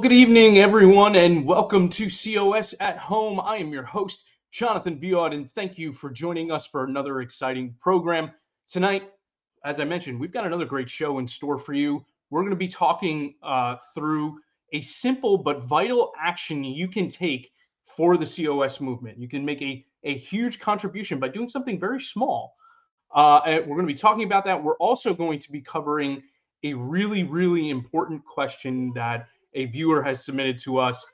good evening, everyone, and welcome to COS at Home. I am your host, Jonathan Viaud, and thank you for joining us for another exciting program. Tonight, as I mentioned, we've got another great show in store for you. We're going to be talking through a simple but vital action you can take for the COS movement. You can make a huge contribution by doing something very small. And we're going to be talking about that. We're also going to be covering a really important question that a viewer has submitted to us.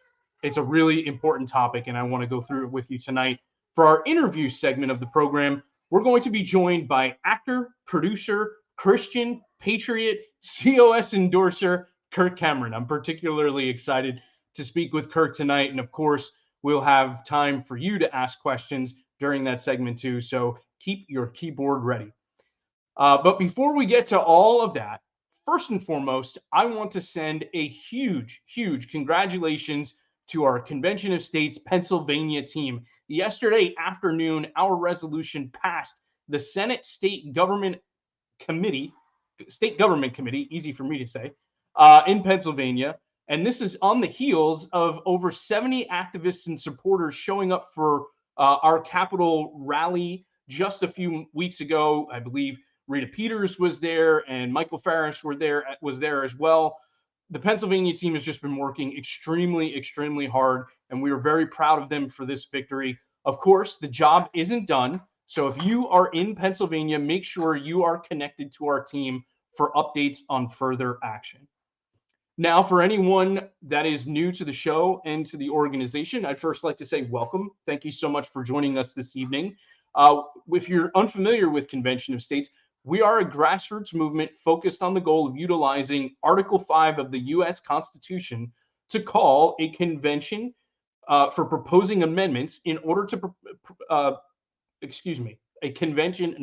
It's a really important topic, and I want to go through it with you tonight. For our interview segment of the program, we're going to be joined by actor, producer, Christian, patriot, COS endorser, Kirk Cameron. I'm particularly excited to speak with Kirk tonight, and of course, we'll have time for you to ask questions during that segment too, so keep your keyboard ready. But before we get to all of that, first and foremost, I want to send a huge congratulations to our Convention of States Pennsylvania team. Yesterday afternoon, our resolution passed the Senate State Government Committee, easy for me to say, in Pennsylvania. And this is on the heels of over 70 activists and supporters showing up for our Capitol rally just a few weeks ago. I believe Rita Peters was there and Michael Farris was there as well. The Pennsylvania team has just been working extremely hard, and we are very proud of them for this victory. Of course, the job isn't done. So if you are in Pennsylvania, make sure you are connected to our team for updates on further action. Now, for anyone that is new to the show and to the organization, I'd first like to say welcome. Thank you so much for joining us this evening. If you're unfamiliar with Convention of States, we are a grassroots movement focused on the goal of utilizing Article 5 of the U.S. Constitution to call a convention for proposing amendments in order to, an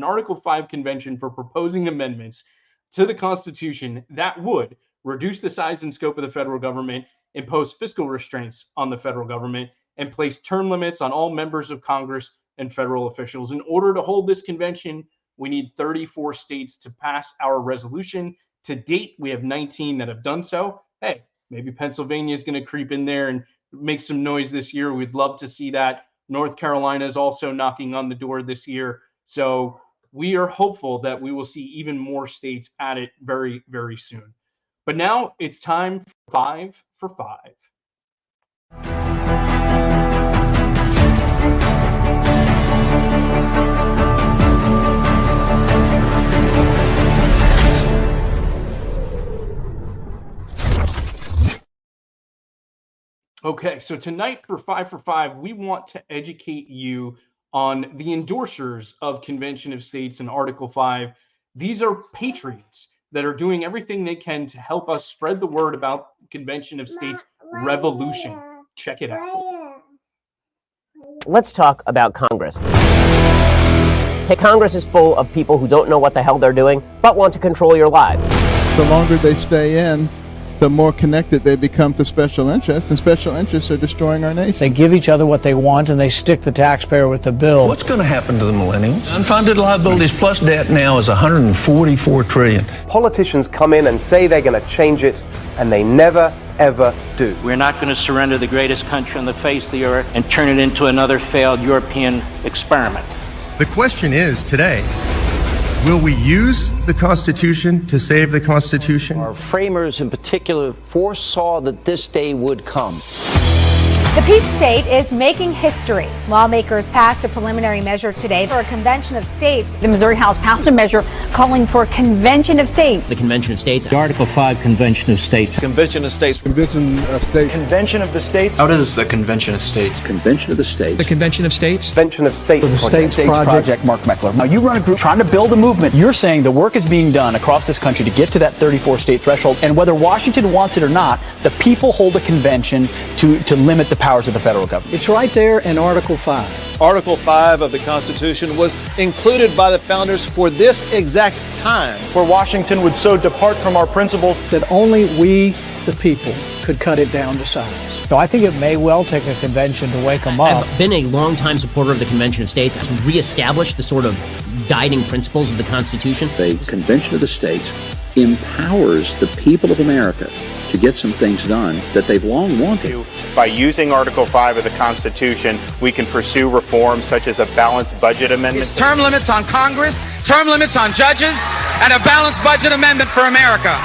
Article 5 convention for proposing amendments to the Constitution that would reduce the size and scope of the federal government, impose fiscal restraints on the federal government, and place term limits on all members of Congress and federal officials. In order to hold this convention, we need 34 states to pass our resolution. To date, we have 19 that have done so. Hey, maybe Pennsylvania is going to creep in there and make some noise this year. We'd love to see that. North Carolina is also knocking on the door this year. So we are hopeful that we will see even more states at it very soon. But now it's time for 5 for 5. Okay, so tonight for 5 for 5, we want to educate you on the endorsers of Convention of States and Article 5. These are patriots that are doing everything they can to help us spread the word about Convention of States revolution. Check it out. Let's talk about Congress. Hey, Congress is full of people who don't know what the hell they're doing, but want to control your lives. The longer they stay in, the more connected they become to special interests, and special interests are destroying our nation. They give each other what they want, and they stick the taxpayer with the bill. What's going to happen to the millennials? Unfunded liabilities plus debt now is $144 trillion. Politicians come in and say they're going to change it, and they never, ever do. We're not going to surrender the greatest country on the face of the earth and turn it into another failed European experiment. The question is today, will we use the Constitution to save the Constitution? Our framers in particular foresaw that this day would come. The Peach State is making history. Lawmakers passed a preliminary measure today for a convention of states. The Missouri House passed a measure calling for a convention of states. The Convention of States. The Article 5 Convention of States. Convention of States. Convention of States. Convention of the States. How does the Convention of States? Convention of the States. The Convention of States. Convention of States. For the States Project. Mark Meckler. Now you run a group trying to build a movement. You're saying the work is being done across this country to get to that 34 state threshold, and whether Washington wants it or not, the people hold a convention to limit the powers of the federal government. It's right there in Article 5. Article 5 of the Constitution was included by the founders for this exact time. Where Washington would so depart from our principles That only we, the people, could cut it down to size. So I think it may well take a convention to wake them up. I've been a longtime supporter of the Convention of States to reestablish the sort of guiding principles of the Constitution. The Convention of the States empowers the people of America to get some things done that they've long wanted. By using Article 5 of the Constitution, we can pursue reforms such as a balanced budget amendment. It's term limits on Congress, term limits on judges, and a balanced budget amendment for America.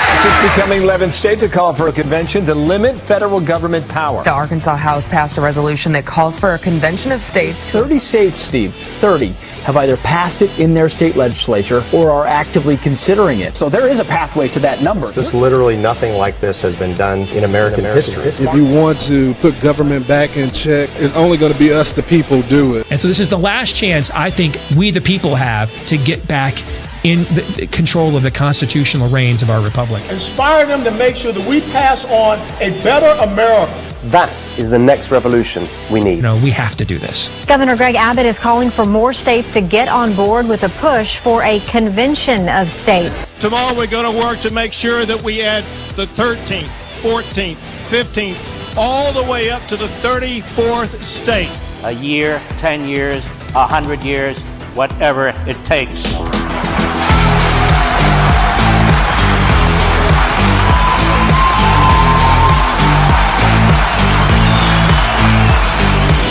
It's becoming 11th state to call for a convention to limit federal government power. The Arkansas House passed a resolution that calls for a convention of states. 30 states, Steve, 30, have either passed it in their state legislature or are actively considering it. So there is a pathway to that number. Just literally nothing like this has been done in American history. If you want to put government back in check, it's only going to be us, the people, do it. And so this is the last chance I think we, the people, have to get back in the control of the constitutional reins of our republic. Inspire them to make sure that we pass on a better America. That is the next revolution we need. No, we have to do this. Governor Greg Abbott is calling for more states to get on board with a push for a convention of states. Tomorrow we're going to work to make sure that we add the 13th, 14th, 15th, all the way up to the 34th state. A year, 10 years, 100 years, whatever it takes.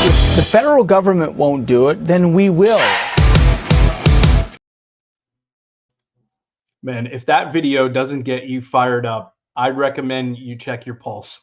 If the federal government won't do it, then we will. Man, if that video doesn't get you fired up, I'd recommend you check your pulse.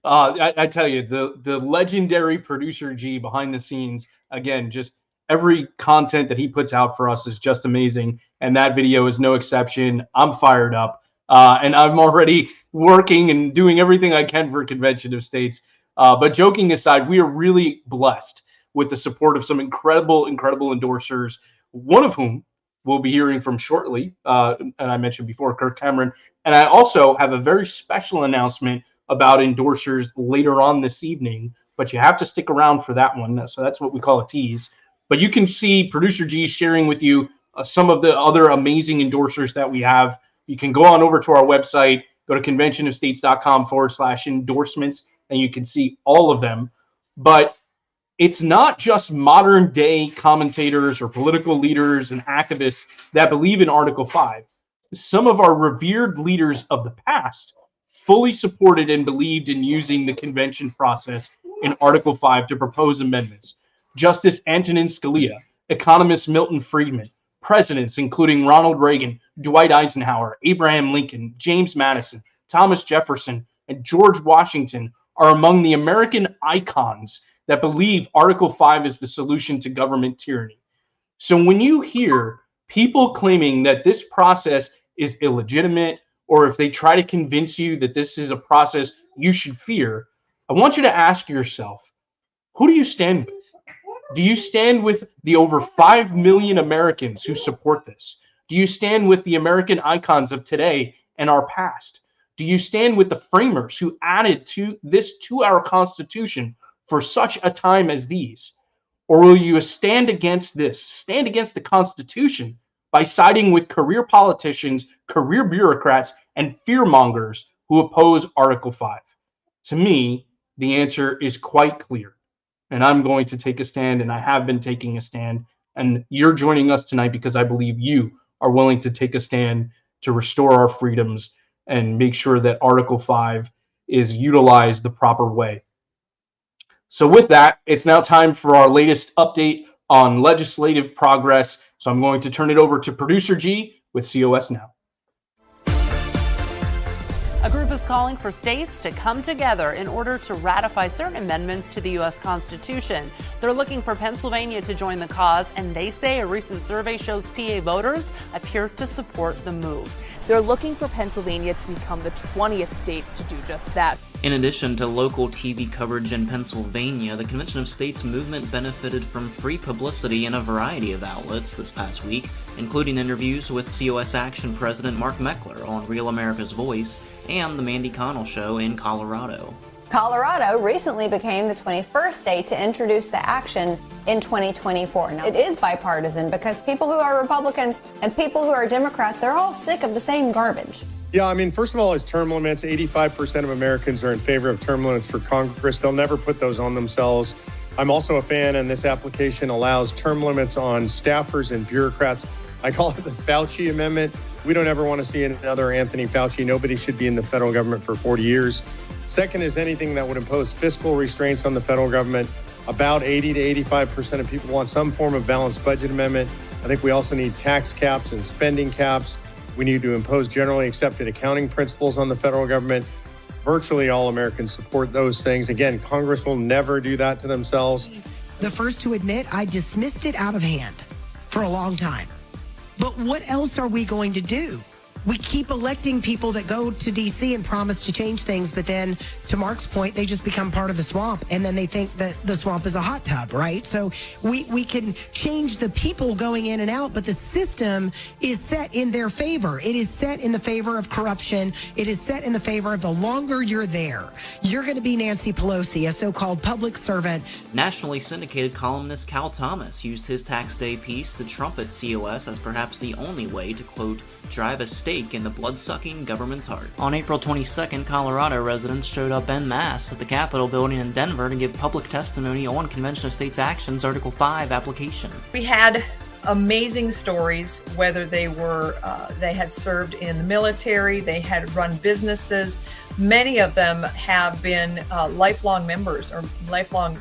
I tell you, the legendary producer G behind the scenes, again, just every content that he puts out for us is just amazing. And that video is no exception. I'm fired up. And I'm already working and doing everything I can for Convention of States. But joking aside, we are really blessed with the support of some incredible endorsers, one of whom we'll be hearing from shortly. And I mentioned before, Kirk Cameron. And I also have a very special announcement about endorsers later on this evening, but you have to stick around for that one. So that's what we call a tease. But you can see Producer G sharing with you some of the other amazing endorsers that we have. You can go on over to our website, go to conventionofstates.com/endorsements, and you can see all of them. But it's not just modern day commentators or political leaders and activists that believe in Article 5. Some of our revered leaders of the past fully supported and believed in using the convention process in Article 5 to propose amendments. Justice Antonin Scalia, economist Milton Friedman, presidents including Ronald Reagan, Dwight Eisenhower, Abraham Lincoln, James Madison, Thomas Jefferson, and George Washington are among the American icons that believe Article 5 is the solution to government tyranny. So when you hear people claiming that this process is illegitimate, or if they try to convince you that this is a process you should fear, I want you to ask yourself, who do you stand with? Do you stand with the over 5 million Americans who support this? Do you stand with the American icons of today and our past? Do you stand with the framers who added to our Constitution for such a time as these? Or will you stand against the Constitution by siding with career politicians, career bureaucrats, and fearmongers who oppose Article 5? To me, the answer is quite clear. And I'm going to take a stand, and I have been taking a stand. And you're joining us tonight because I believe you are willing to take a stand to restore our freedoms and make sure that Article 5 is utilized the proper way. So with that, it's now time for our latest update on legislative progress. So I'm going to turn it over to Producer G with COS Now. A group is calling for states to come together in order to ratify certain amendments to the U.S. Constitution. They're looking for Pennsylvania to join the cause, and they say a recent survey shows PA voters appear to support the move. They're looking for Pennsylvania to become the 20th state to do just that. In addition to local TV coverage in Pennsylvania, the Convention of States movement benefited from free publicity in a variety of outlets this past week, including interviews with COS Action President Mark Meckler on Real America's Voice and The Mandy Connell Show in Colorado. Colorado recently became the 21st state to introduce the action in 2024. Now, it is bipartisan because people who are Republicans and people who are Democrats, they're all sick of the same garbage. Yeah, I mean, first of all, is term limits. 85% of Americans are in favor of term limits for Congress. They'll never put those on themselves. I'm also a fan, and this application allows term limits on staffers and bureaucrats. I call it the Fauci Amendment. We don't ever want to see another Anthony Fauci. Nobody should be in the federal government for 40 years. Second is anything that would impose fiscal restraints on the federal government. About 80 to 85% of people want some form of balanced budget amendment. I think we also need tax caps and spending caps. We need to impose generally accepted accounting principles on the federal government. Virtually all Americans support those things. Again, Congress will never do that to themselves. The first to admit I dismissed it out of hand for a long time. But what else are we going to do? We keep electing people that go to D.C. and promise to change things, but then, to Mark's point, they just become part of the swamp, and then they think that the swamp is a hot tub, right? So we can change the people going in and out, but the system is set in their favor. It is set in the favor of corruption. It is set in the favor of the longer you're there, you're going to be Nancy Pelosi, a so-called public servant. Nationally syndicated columnist Cal Thomas used his tax day piece to trumpet COS as perhaps the only way to, quote, drive a stake in the blood-sucking government's heart. On April 22nd, Colorado residents showed up en masse at the Capitol building in Denver to give public testimony on Convention of States Action's Article 5 application. We had amazing stories, whether they were they had served in the military, they had run businesses. Many of them have been lifelong members or lifelong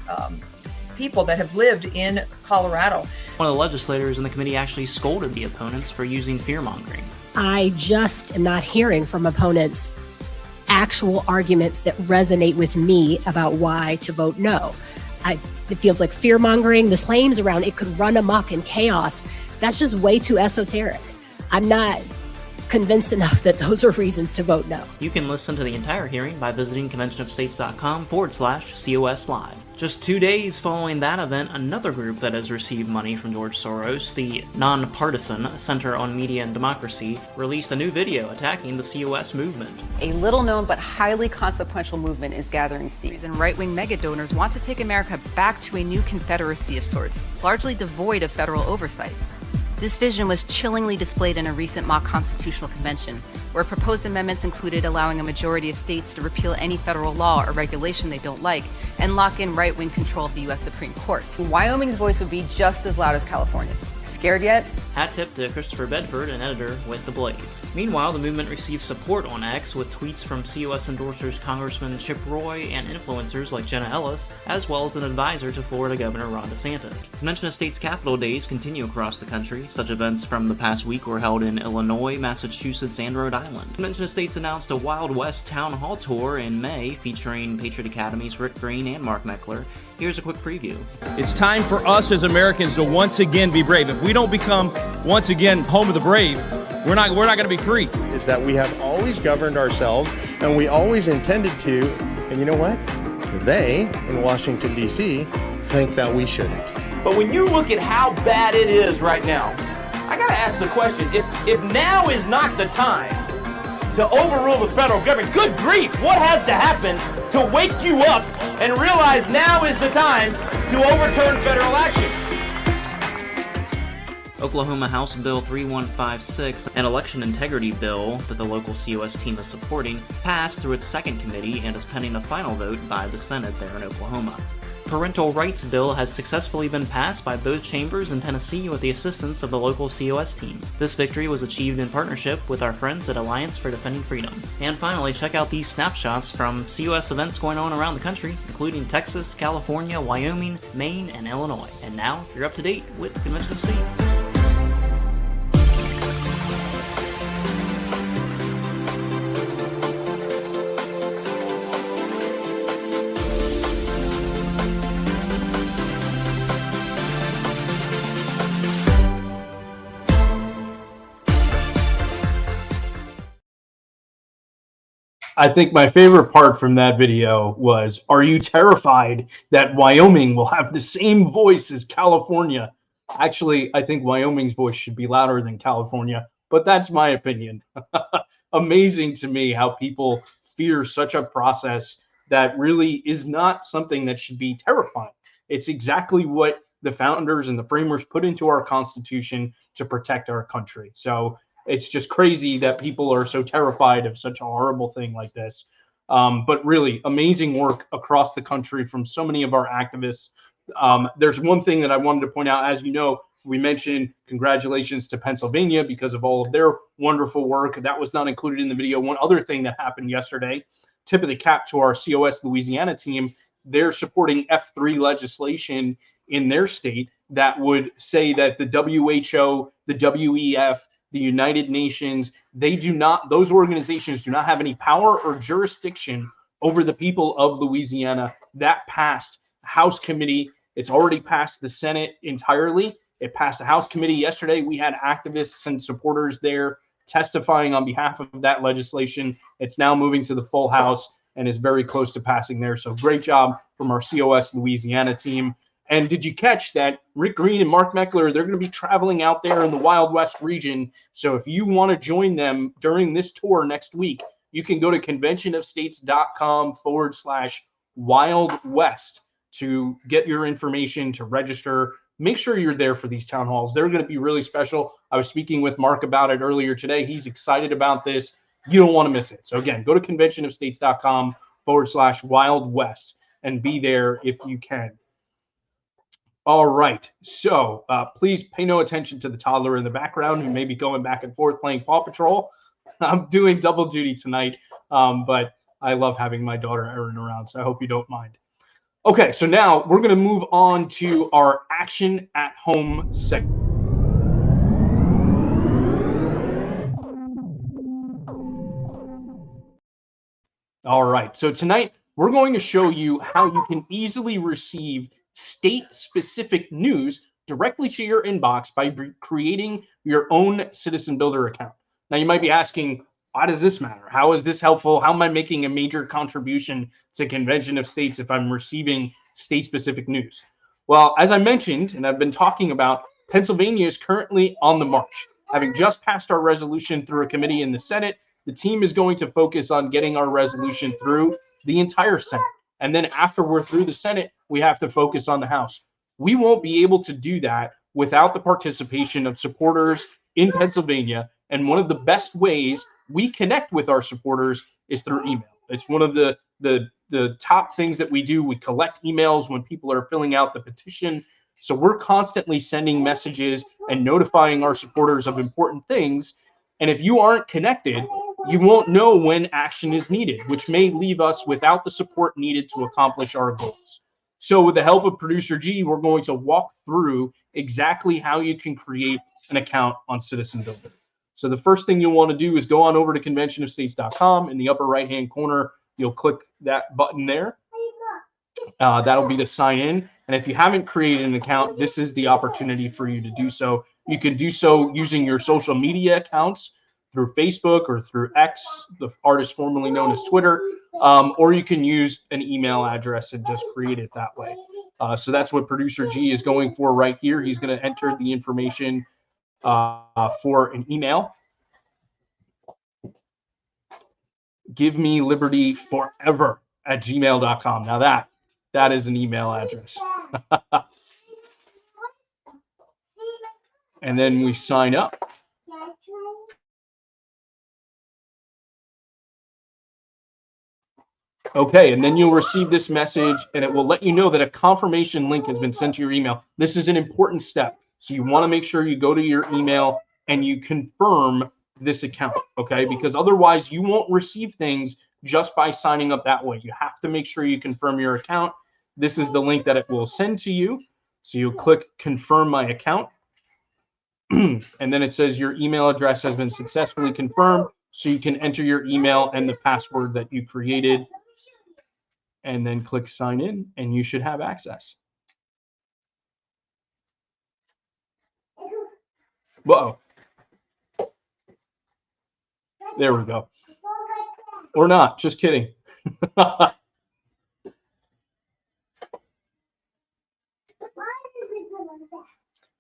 people that have lived in Colorado. One of the legislators in the committee actually scolded the opponents for using fear-mongering. I just am not hearing from opponents actual arguments that resonate with me about why to vote no. It feels like fear-mongering. The claims around it could run amok in chaos, that's just way too esoteric. I'm not convinced enough that those are reasons to vote no. You can listen to the entire hearing by visiting conventionofstates.com/COS Live. Just 2 days following that event, another group that has received money from George Soros, the Nonpartisan Center on Media and Democracy, released a new video attacking the COS movement. A little-known but highly consequential movement is gathering steam. And right-wing mega-donors want to take America back to a new confederacy of sorts, largely devoid of federal oversight. This vision was chillingly displayed in a recent mock constitutional convention, where proposed amendments included allowing a majority of states to repeal any federal law or regulation they don't like and lock in right-wing control of the U.S. Supreme Court. Wyoming's voice would be just as loud as California's. Scared yet? Hat tip to Christopher Bedford, an editor with The Blaze. Meanwhile, the movement received support on X with tweets from COS endorsers Congressman Chip Roy and influencers like Jenna Ellis, as well as an advisor to Florida Governor Ron DeSantis. Convention of States Capitol Days continue across the country. Such events from the past week were held in Illinois, Massachusetts, and Rhode Island. Convention of States announced a Wild West Town Hall Tour in May featuring Patriot Academy's Rick Green and Mark Meckler. Here's a quick preview. It's time for us as Americans to once again be brave. If we don't become once again home of the brave, we're not going to be free. Is that we have always governed ourselves and we always intended to, and you know what? They, in Washington, D.C., think that we shouldn't. But when you look at how bad it is right now, I got to ask the question, if now is not the time to overrule the federal government, good grief, what has to happen to wake you up and realize now is the time to overturn federal action? Oklahoma House Bill 3156, an election integrity bill that the local COS team is supporting, passed through its second committee and is pending a final vote by the Senate there in Oklahoma. Parental rights bill has successfully been passed by both chambers in Tennessee with the assistance of the local COS team. This victory was achieved in partnership with our friends at Alliance for Defending Freedom. And finally, check out these snapshots from COS events going on around the country, including Texas, California, Wyoming, Maine, and Illinois. And now, you're up to date with the Convention of States. I think my favorite part from that video was, are you terrified that Wyoming will have the same voice as California? Actually, I think Wyoming's voice should be louder than California, but that's my opinion. Amazing to me how people fear such a process that really is not something that should be terrifying. It's exactly what the founders and the framers put into our Constitution to protect our country. So it's just crazy that people are so terrified of such a horrible thing like this. But really amazing work across the country from so many of our activists. There's one thing that I wanted to point out. As you know, We mentioned congratulations to Pennsylvania because of all of their wonderful work. That was not included in the video. One other thing that happened yesterday, tip of the cap to our COS Louisiana team, they're supporting F3 legislation in their state that would say that the WHO, the WEF, the United Nations, those organizations do not have any power or jurisdiction over the people of Louisiana. That passed House committee. It's already passed the Senate entirely. It passed the House committee yesterday. We had activists and supporters there testifying on behalf of that legislation. It's now moving to the full House and is very close to passing there. So great job from our COS Louisiana team. And did you catch that Rick Green and Mark Meckler, they're going to be traveling out there in the Wild West region. So if you want to join them during this tour next week, you can go to conventionofstates.com/Wild West to get your information, to register. Make sure you're there for these town halls. They're going to be really special. I was speaking with Mark about it earlier today. He's excited about this. You don't want to miss it. So again, go to conventionofstates.com/Wild West and be there if you can. All right, so please pay no attention to the toddler in the background who may be going back and forth playing Paw Patrol. I'm doing double duty tonight, but I love having my daughter Erin around, so I hope you don't mind. Okay, so now we're going to move on to our Action at Home segment. All right, so tonight we're going to show you how you can easily receive state-specific news directly to your inbox by creating your own Citizen Builder account. Now, you might be asking, why does this matter? How is this helpful? How am I making a major contribution to Convention of States if I'm receiving state-specific news? Well, as I mentioned, and I've been talking about, Pennsylvania is currently on the march. Having just passed our resolution through a committee in the Senate, the team is going to focus on getting our resolution through the entire Senate. And then after we're through the Senate, we have to focus on the House. We won't be able to do that without the participation of supporters in Pennsylvania. And one of the best ways we connect with our supporters is through email. It's one of the top things that we do. We collect emails when people are filling out the petition. So we're constantly sending messages and notifying our supporters of important things. And if you aren't connected, you won't know when action is needed, which may leave us without the support needed to accomplish our goals. So with the help of Producer G, we're going to walk through exactly how you can create an account on Citizen Builder. So the first thing you'll want to do is go on over to conventionofstates.com. In the upper right-hand corner, you'll click that button there. That'll be to sign in. And if you haven't created an account, this is the opportunity for you to do so. You can do so using your social media accounts through Facebook or through X, the artist formerly known as Twitter, or you can use an email address and just create it that way. So that's what Producer G is going for right here. He's going to enter the information for an email. Give me liberty forever at gmail.com. Now that is an email address. And then we sign up. Okay, and then you'll receive this message, and it will let you know that a confirmation link has been sent to your email. This is an important step. So you want to make sure you go to your email and you confirm this account, okay? Because otherwise you won't receive things just by signing up that way. You have to make sure you confirm your account. This is the link that it will send to you. So you'll click confirm my account. And then it says your email address has been successfully confirmed. So you can enter your email and the password that you created. And then click sign in, and you should have access. Whoa. There we go. Or not, just kidding.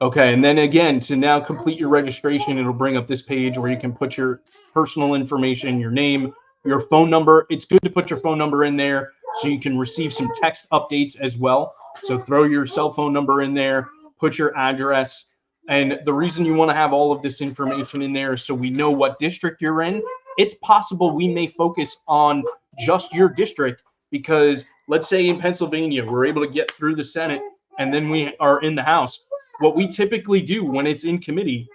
Okay, and then again, to now complete your registration, it'll bring up this page where you can put your personal information, your name, your phone number. It's good to put your phone number in there so you can receive some text updates as well. So throw your cell phone number in there, put your address. And the reason you want to have all of this information in there is so we know what district you're in. It's possible we may focus on just your district because let's say in Pennsylvania, we're able to get through the Senate and then we are in the House. what we typically do when it's in committee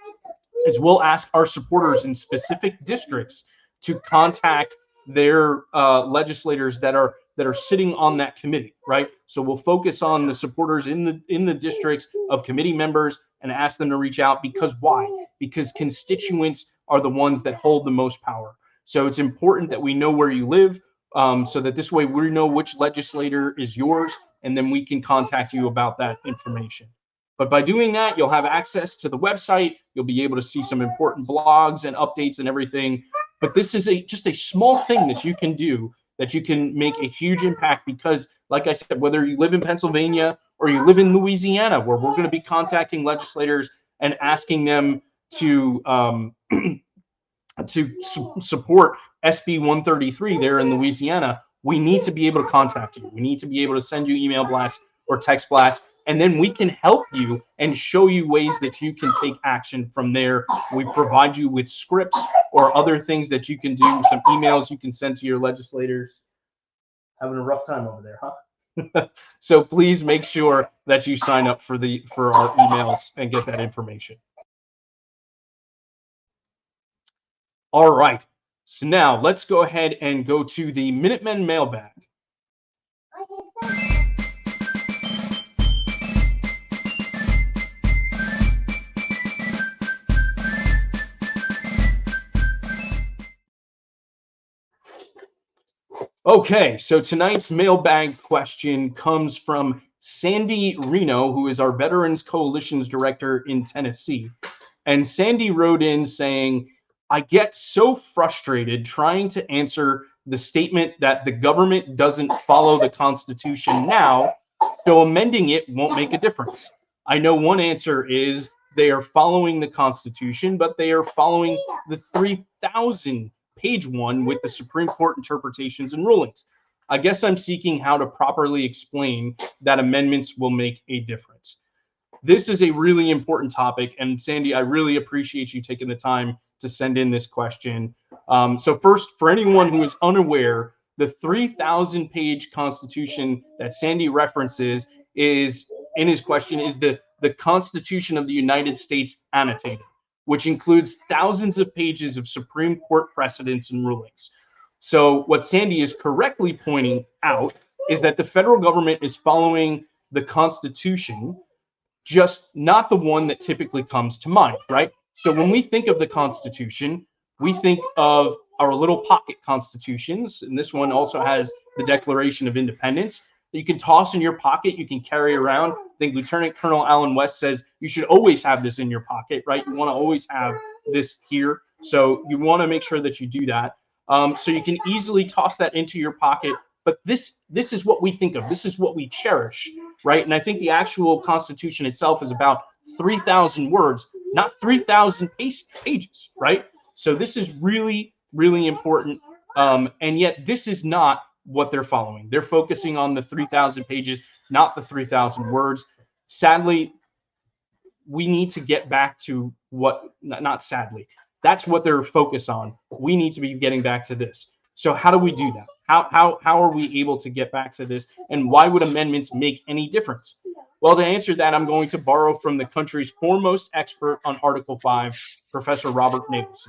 is we'll ask our supporters in specific districts to contact their legislators that are sitting on that committee, right? So we'll focus on the supporters in the districts of committee members and ask them to reach out. Because why? Because constituents are the ones that hold the most power. So it's important that we know where you live, so that this way we know which legislator is yours, and then we can contact you about that information. But by doing that, you'll have access to the website. You'll be able to see some important blogs and updates and everything. But this is just a small thing that you can do that you can make a huge impact, because, like I said, whether you live in Pennsylvania or you live in Louisiana, where we're going to be contacting legislators and asking them to support SB 133 there in Louisiana, we need to be able to contact you. We need to be able to send you email blasts or text blasts, and then we can help you and show you ways that you can take action from there. We provide you with scripts or other things that you can do, some emails you can send to your legislators. Having a rough time over there, huh? So please make sure that you sign up for our emails and get that information. All right. So now let's go ahead and go to the Minutemen mailbag. Okay, so tonight's mailbag question comes from Sandy Reno, who is our Veterans Coalition's director in Tennessee. And Sandy wrote in saying, I get so frustrated trying to answer the statement that the government doesn't follow the Constitution now, so amending it won't make a difference. I know one answer is they are following the Constitution, but they are following the 3,000 page one with the Supreme Court interpretations and rulings. I guess I'm seeking how to properly explain that amendments will make a difference. This is a really important topic, and Sandy, I really appreciate you taking the time to send in this question. So first, for anyone who is unaware, the 3,000 page Constitution that Sandy references is, in his question, is the Constitution of the United States annotated, which includes thousands of pages of Supreme Court precedents and rulings. So what Sandy is correctly pointing out is that the federal government is following the Constitution, just not the one that typically comes to mind, right? So when we think of the Constitution, we think of our little pocket constitutions, and this one also has the Declaration of Independence that you can toss in your pocket, you can carry around. I think Lieutenant Colonel Allen West says you should always have this in your pocket, right? You want to always have this here. So you want to make sure that you do that. So you can easily toss that into your pocket. But this is what we think of. This is what we cherish, right? And I think the actual Constitution itself is about 3,000 words, not 3,000 pages, right? So this is really, really important. And yet this is not what they're following. They're focusing on the 3,000 pages, not the 3,000 words. Sadly, we need to get back to what, not sadly, that's what they're focused on. We need to be getting back to this. So how do we do that? How are we able to get back to this? And why would amendments make any difference? Well, to answer that, I'm going to borrow from the country's foremost expert on Article 5, Professor Robert Nagelson.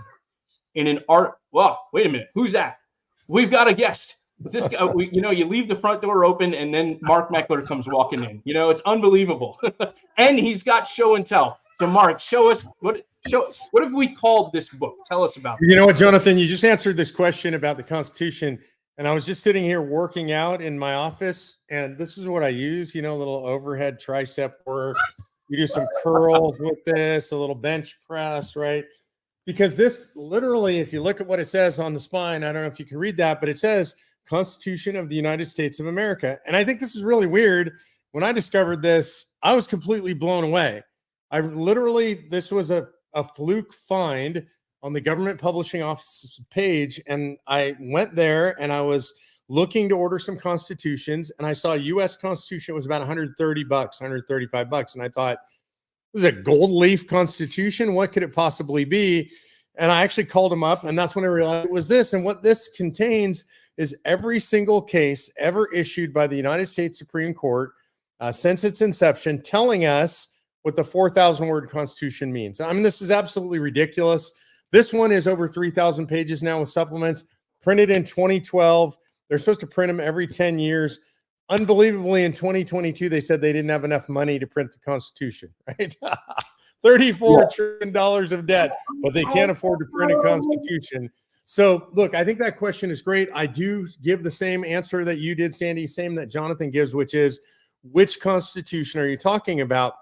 Wait a minute, who's that? We've got a guest. This guy, you leave the front door open and then Mark Meckler comes walking in. It's unbelievable. And he's got show and tell. So Mark, show us what have we called this book? Tell us about it. You know what, Jonathan, you just answered this question about the Constitution. And I was just sitting here working out in my office, and this is what I use, a little overhead tricep work. You do some curls with this, a little bench press, right? Because this literally, if you look at what it says on the spine, I don't know if you can read that, but it says Constitution of the United States of America. And I think this is really weird. When I discovered this, I was completely blown away. This was a fluke find on the Government Publishing Office page. And I went there and I was looking to order some constitutions, and I saw U.S. Constitution was about $130, $135. And I thought, this is a gold leaf Constitution. What could it possibly be? And I actually called them up, and that's when I realized it was this. And what this contains is every single case ever issued by the United States Supreme Court since its inception, telling us what the 4,000 word Constitution means. I mean, this is absolutely ridiculous. This one is over 3,000 pages now with supplements, printed in 2012. They're supposed to print them every 10 years. Unbelievably, in 2022, they said they didn't have enough money to print the Constitution, right? $34 trillion of debt, but they can't afford to print a Constitution. So, look, I think that question is great. I do give the same answer that you did, Sandy, same that Jonathan gives, which is, which Constitution are you talking about?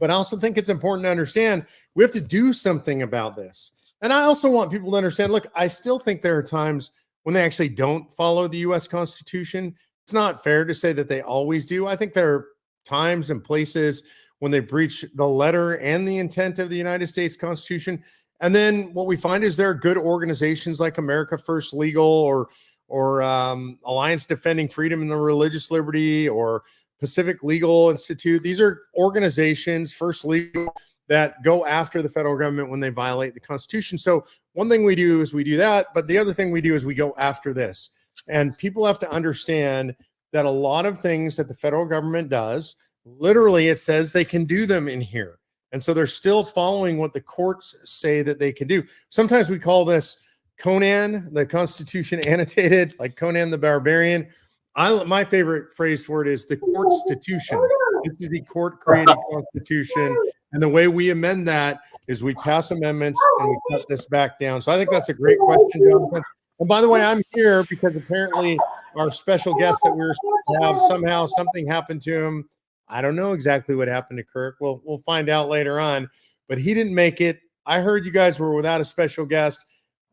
But I also think it's important to understand we have to do something about this. And I also want people to understand, look, I still think there are times when they actually don't follow the U.S. Constitution. It's not fair to say that they always do. I think there are times and places when they breach the letter and the intent of the United States Constitution. And then what we find is there are good organizations like America First Legal or Alliance Defending Freedom and the Religious Liberty or Pacific Legal Institute. These are organizations, First Legal, that go after the federal government when they violate the Constitution. So one thing we do is we do that, but the other thing we do is we go after this. And people have to understand that a lot of things that the federal government does, literally it says they can do them in here. And so they're still following what the courts say that they can do. Sometimes we call this Conan, the Constitution annotated, like Conan the Barbarian. My favorite phrase for it is the courtstitution. This is the court-created Constitution. And the way we amend that is we pass amendments and we cut this back down. So I think that's a great question, Jonathan. And by the way, I'm here because apparently our special guest that we were supposed to have, somehow something happened to him. I don't know exactly what happened to Kirk. We'll find out later on, but he didn't make it. I heard you guys were without a special guest,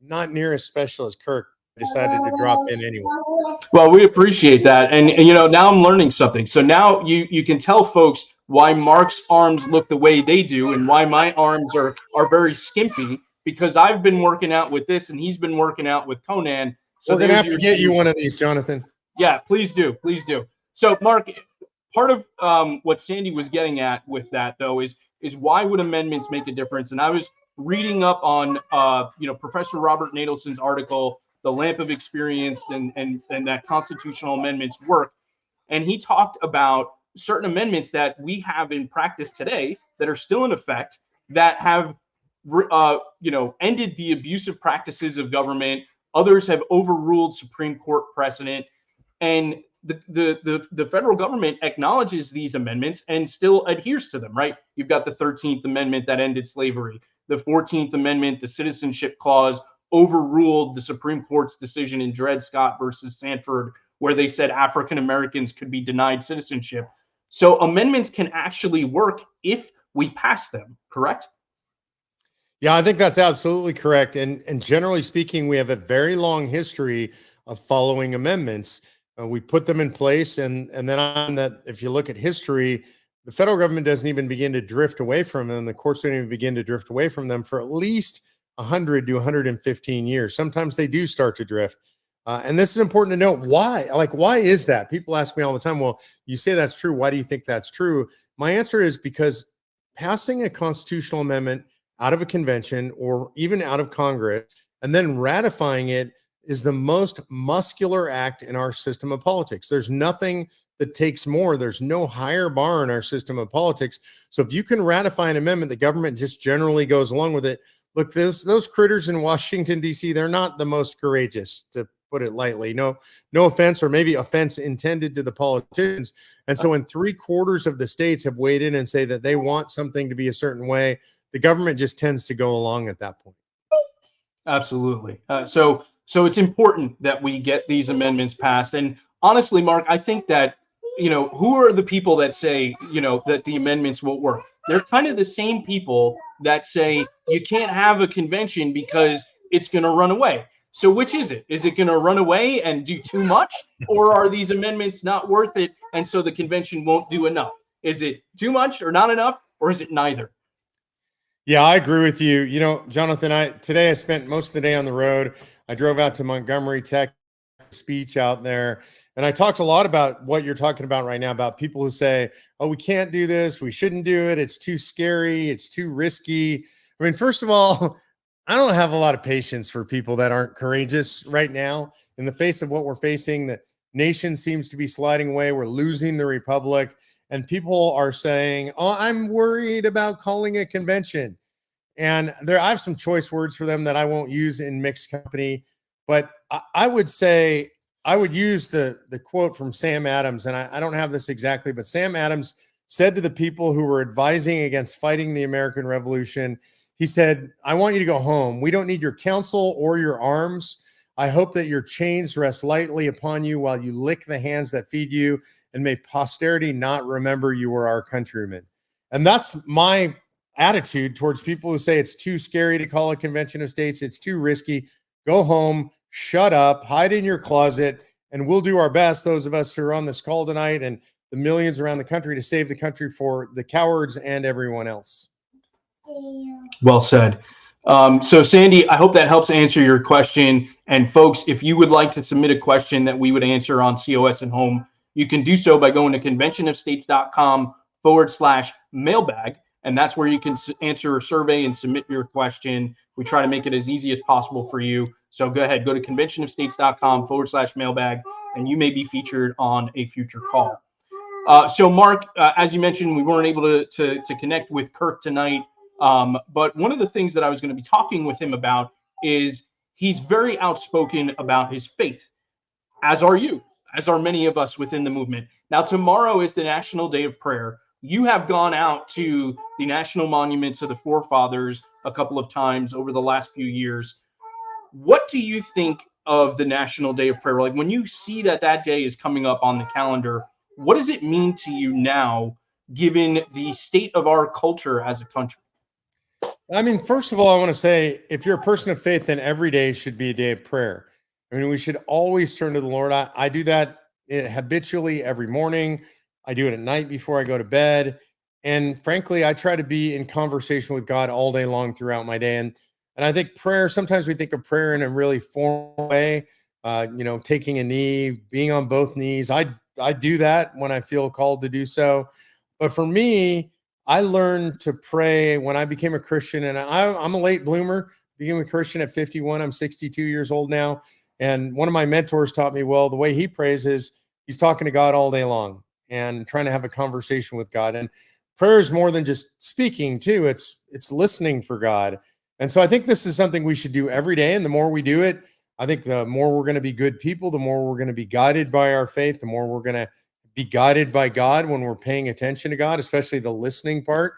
not near as special as Kirk. I decided to drop in anyway. Well, we appreciate that. And you know, now I'm learning something. So now you can tell folks why Mark's arms look the way they do and why my arms are very skimpy, because I've been working out with this and he's been working out with Conan. So we're going to have to get you one of these, Jonathan. Yeah, please do. Please do. So, Mark, part of what Sandy was getting at with that, though, is why would amendments make a difference? And I was reading up on, Professor Robert Nadelson's article, The Lamp of Experience, and that constitutional amendments work. And he talked about certain amendments that we have in practice today that are still in effect that have ended the abusive practices of government. Others have overruled Supreme Court precedent, and the federal government acknowledges these amendments and still adheres to them, right? You've got the 13th Amendment that ended slavery. The 14th Amendment, the Citizenship Clause, overruled the Supreme Court's decision in Dred Scott versus Sanford, where they said African Americans could be denied citizenship. So amendments can actually work if we pass them, correct? Yeah, I think that's absolutely correct. And generally speaking, we have a very long history of following amendments. We put them in place. And then on that, if you look at history, the federal government doesn't even begin to drift away from them. The courts don't even begin to drift away from them for at least 100 to 115 years. Sometimes they do start to drift. And this is important to note. Why? Why is that? People ask me all the time, well, you say that's true. Why do you think that's true? My answer is because passing a constitutional amendment out of a convention or even out of Congress and then ratifying it is the most muscular act in our system of politics. There's nothing that takes more. There's no higher bar in our system of politics. So if you can ratify an amendment, the government just generally goes along with it. Look, those critters in Washington, D.C., they're not the most courageous, to put it lightly. No offense, or maybe offense intended to the politicians. And so when 3/4 of the states have weighed in and say that they want something to be a certain way, the government just tends to go along at that point. Absolutely. So it's important that we get these amendments passed. And honestly, Mark, I think that, who are the people that say, that the amendments won't work? They're kind of the same people that say you can't have a convention because it's going to run away. So which is it? Is it going to run away and do too much? Or are these amendments not worth it, and so the convention won't do enough? Is it too much or not enough? Or is it neither? Yeah, I agree with you. Jonathan, today I spent most of the day on the road. I drove out to Montgomery Tech, speech out there, and I talked a lot about what you're talking about right now, about people who say, oh, we can't do this, we shouldn't do it, it's too scary, it's too risky. I mean, first of all, I don't have a lot of patience for people that aren't courageous right now. In the face of what we're facing, the nation seems to be sliding away. We're losing the republic. And people are saying, oh, I'm worried about calling a convention. And I have some choice words for them that I won't use in mixed company. But I would say, I would use the quote from Sam Adams. And I don't have this exactly, but Sam Adams said to the people who were advising against fighting the American Revolution, he said, I want you to go home. We don't need your counsel or your arms. I hope that your chains rest lightly upon you while you lick the hands that feed you, and may posterity not remember you were our countrymen. And that's my attitude towards people who say it's too scary to call a convention of states. It's too risky. Go home, shut up, hide in your closet, and we'll do our best, those of us who are on this call tonight and the millions around the country, to save the country for the cowards and everyone else. Well said. So Sandy, I hope that helps answer your question. And folks, if you would like to submit a question that we would answer on COS at Home, you can do so by going to conventionofstates.com/mailbag. And that's where you can answer a survey and submit your question. We try to make it as easy as possible for you. So go ahead, go to conventionofstates.com/mailbag, and you may be featured on a future call. So Mark, as you mentioned, we weren't able to connect with Kirk tonight. But one of the things that I was going to be talking with him about is he's very outspoken about his faith, as are you, as are many of us within the movement. Now, tomorrow is the National Day of Prayer. You have gone out to the National Monument to the Forefathers a couple of times over the last few years. What do you think of the National Day of Prayer? Like, when you see that day is coming up on the calendar, what does it mean to you now, given the state of our culture as a country? I mean, first of all, I want to say, if you're a person of faith, then every day should be a day of prayer. I mean, we should always turn to the Lord. I do that habitually every morning. I do it at night before I go to bed. And frankly, I try to be in conversation with God all day long throughout my day. And I think prayer, sometimes we think of prayer in a really formal way, taking a knee, being on both knees. I do that when I feel called to do so. But for me, I learned to pray when I became a Christian, and I'm a late bloomer. Became a Christian at 51. I'm 62 years old now. And one of my mentors taught me, well, the way he prays is he's talking to God all day long and trying to have a conversation with God. And prayer is more than just speaking too. It's listening for God. And so I think this is something we should do every day. And the more we do it, I think the more we're going to be good people, the more we're going to be guided by our faith, the more we're going to be guided by God when we're paying attention to God, especially the listening part.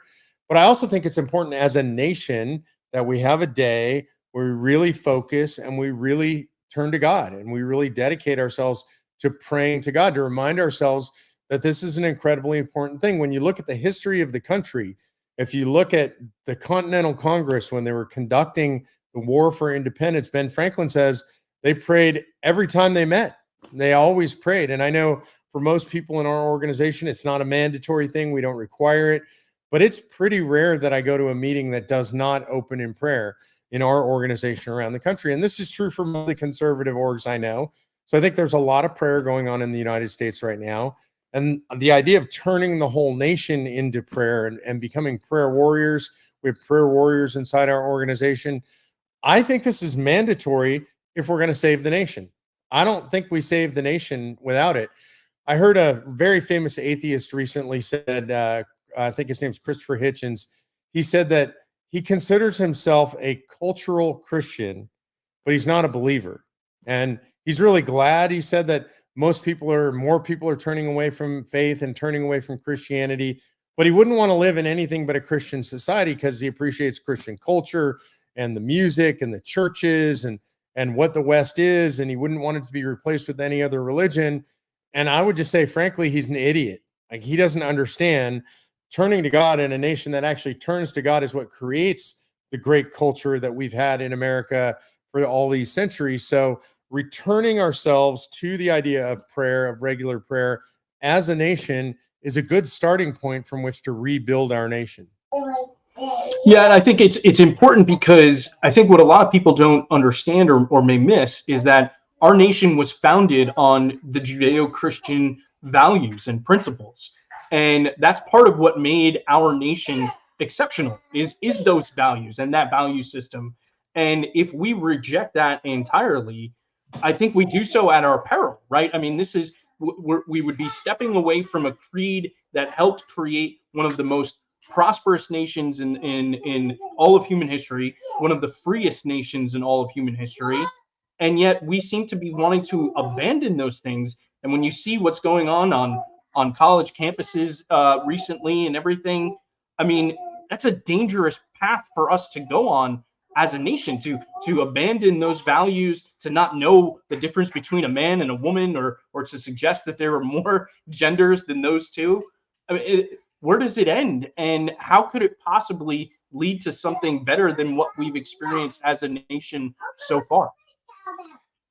But I also think it's important as a nation that we have a day where we really focus and we really turn to God and we really dedicate ourselves to praying to God, to remind ourselves that this is an incredibly important thing. When you look at the history of the country, if you look at the Continental Congress, when they were conducting the War for Independence, Ben Franklin says they prayed every time they met. They always prayed. And I know for most people in our organization, it's not a mandatory thing. We don't require it, but it's pretty rare that I go to a meeting that does not open in prayer in our organization around the country. And this is true for most of the conservative orgs I know. So I think there's a lot of prayer going on in the United States right now. And the idea of turning the whole nation into prayer and becoming prayer warriors, we have prayer warriors inside our organization. I think this is mandatory if we're going to save the nation. I don't think we save the nation without it. I heard a very famous atheist recently said, I think his name's Christopher Hitchens. He said that he considers himself a cultural Christian, but he's not a believer. And he's really glad. He said that more people are turning away from faith and turning away from Christianity, but he wouldn't want to live in anything but a Christian society because he appreciates Christian culture and the music and the churches and what the West is. And he wouldn't want it to be replaced with any other religion. And I would just say, frankly, he's an idiot. Like, he doesn't understand turning to God in a nation that actually turns to God is what creates the great culture that we've had in America for all these centuries. So returning ourselves to the idea of prayer, of regular prayer as a nation, is a good starting point from which to rebuild our nation. Yeah, and I think it's important because I think what a lot of people don't understand or may miss is that our nation was founded on the Judeo-Christian values and principles. And that's part of what made our nation exceptional is those values and that value system. And if we reject that entirely, I think we do so at our peril, right? I mean, this we would be stepping away from a creed that helped create one of the most prosperous nations in all of human history, one of the freest nations in all of human history. And yet we seem to be wanting to abandon those things. And when you see what's going on college campuses recently and everything, I mean, that's a dangerous path for us to go on as a nation, to abandon those values, to not know the difference between a man and a woman, or to suggest that there are more genders than those two. I mean, where does it end, and how could it possibly lead to something better than what we've experienced as a nation so far?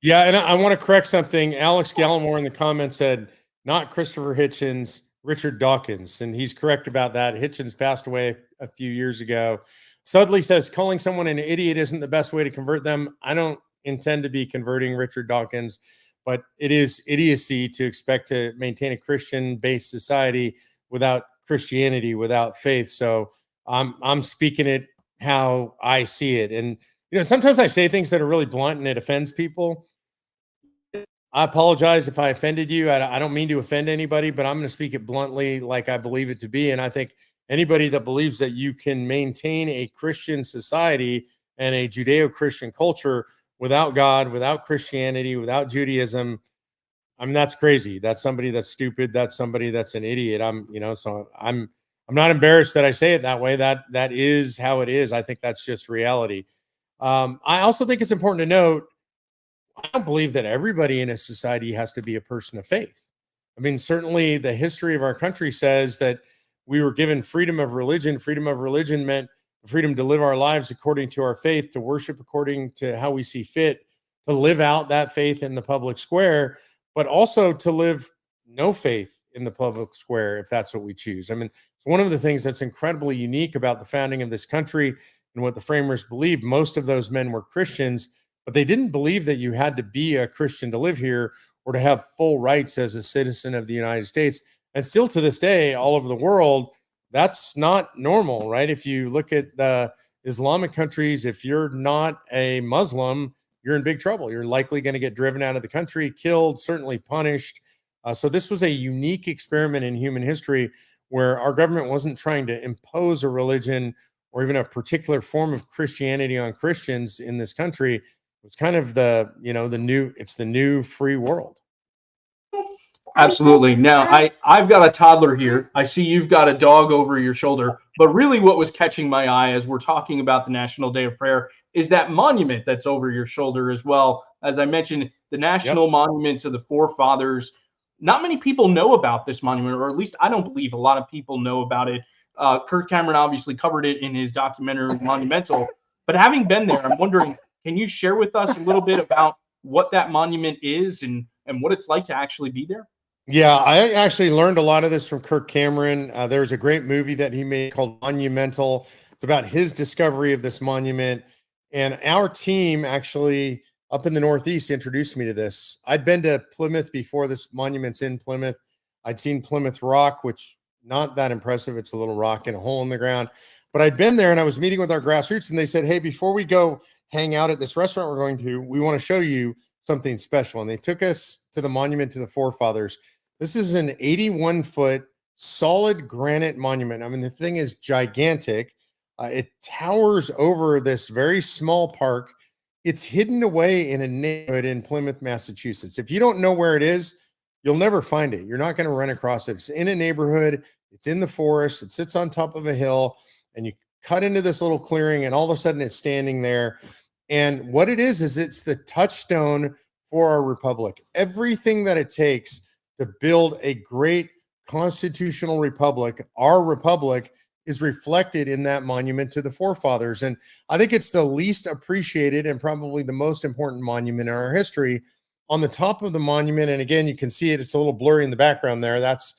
Yeah, and I want to correct something. Alex Gallimore in the comments said not Christopher Hitchens, Richard Dawkins, and he's correct about that. Hitchens passed away a few years ago. Sudley says calling someone an idiot isn't the best way to convert them. I don't intend to be converting Richard Dawkins, but it is idiocy to expect to maintain a Christian-based society without Christianity, without faith. So I'm speaking it how I see it. And sometimes I say things that are really blunt and it offends people. I apologize if I offended you. I don't mean to offend anybody, but I'm going to speak it bluntly like I believe it to be. And I think anybody that believes that you can maintain a Christian society and a Judeo-Christian culture without God, without Christianity, without Judaism, I mean, that's crazy. That's somebody that's stupid. That's somebody that's an idiot. So I'm not embarrassed that I say it that way. That is how it is. I think that's just reality. I also think it's important to note, I don't believe that everybody in a society has to be a person of faith. I mean, certainly the history of our country says that we were given freedom of religion. Freedom of religion meant freedom to live our lives according to our faith, to worship according to how we see fit, to live out that faith in the public square, but also to live no faith in the public square if that's what we choose. I mean, it's one of the things that's incredibly unique about the founding of this country and what the framers believed. Most of those men were Christians, but they didn't believe that you had to be a Christian to live here or to have full rights as a citizen of the United States. And still to this day, all over the world, that's not normal, right? If you look at the Islamic countries, if you're not a Muslim, you're in big trouble. You're likely going to get driven out of the country, killed, certainly punished. So this was a unique experiment in human history where our government wasn't trying to impose a religion or even a particular form of Christianity on Christians in this country. It was kind of the new free world. Absolutely. Now, I've got a toddler here. I see you've got a dog over your shoulder. But really what was catching my eye as we're talking about the National Day of Prayer is that monument that's over your shoulder as well. As I mentioned, the National Monument to the Forefathers. Not many people know about this monument, or at least I don't believe a lot of people know about it. Kirk Cameron obviously covered it in his documentary Monumental. But having been there, I'm wondering, can you share with us a little bit about what that monument is and what it's like to actually be there? Yeah, I actually learned a lot of this from Kirk Cameron. There's a great movie that he made called Monumental. It's about his discovery of this monument. And our team actually up in the Northeast introduced me to this. I'd been to Plymouth before. This monument's in Plymouth. I'd seen Plymouth Rock, which not that impressive. It's a little rock in a hole in the ground. But I'd been there and I was meeting with our grassroots and they said, hey, before we go hang out at this restaurant we're going to, we want to show you something special. And they took us to the Monument to the Forefathers. This is an 81-foot solid granite monument. I mean, the thing is gigantic. It towers over this very small park. It's hidden away in a neighborhood in Plymouth, Massachusetts. If you don't know where it is, you'll never find it. You're not going to run across it. It's in a neighborhood. It's in the forest. It sits on top of a hill, and you cut into this little clearing, and all of a sudden it's standing there. And what it is it's the touchstone for our republic. Everything that it takes to build a great constitutional republic, our republic, is reflected in that monument to the forefathers. And I think it's the least appreciated and probably the most important monument in our history. On the top of the monument, and again, you can see it, it's a little blurry in the background there. That's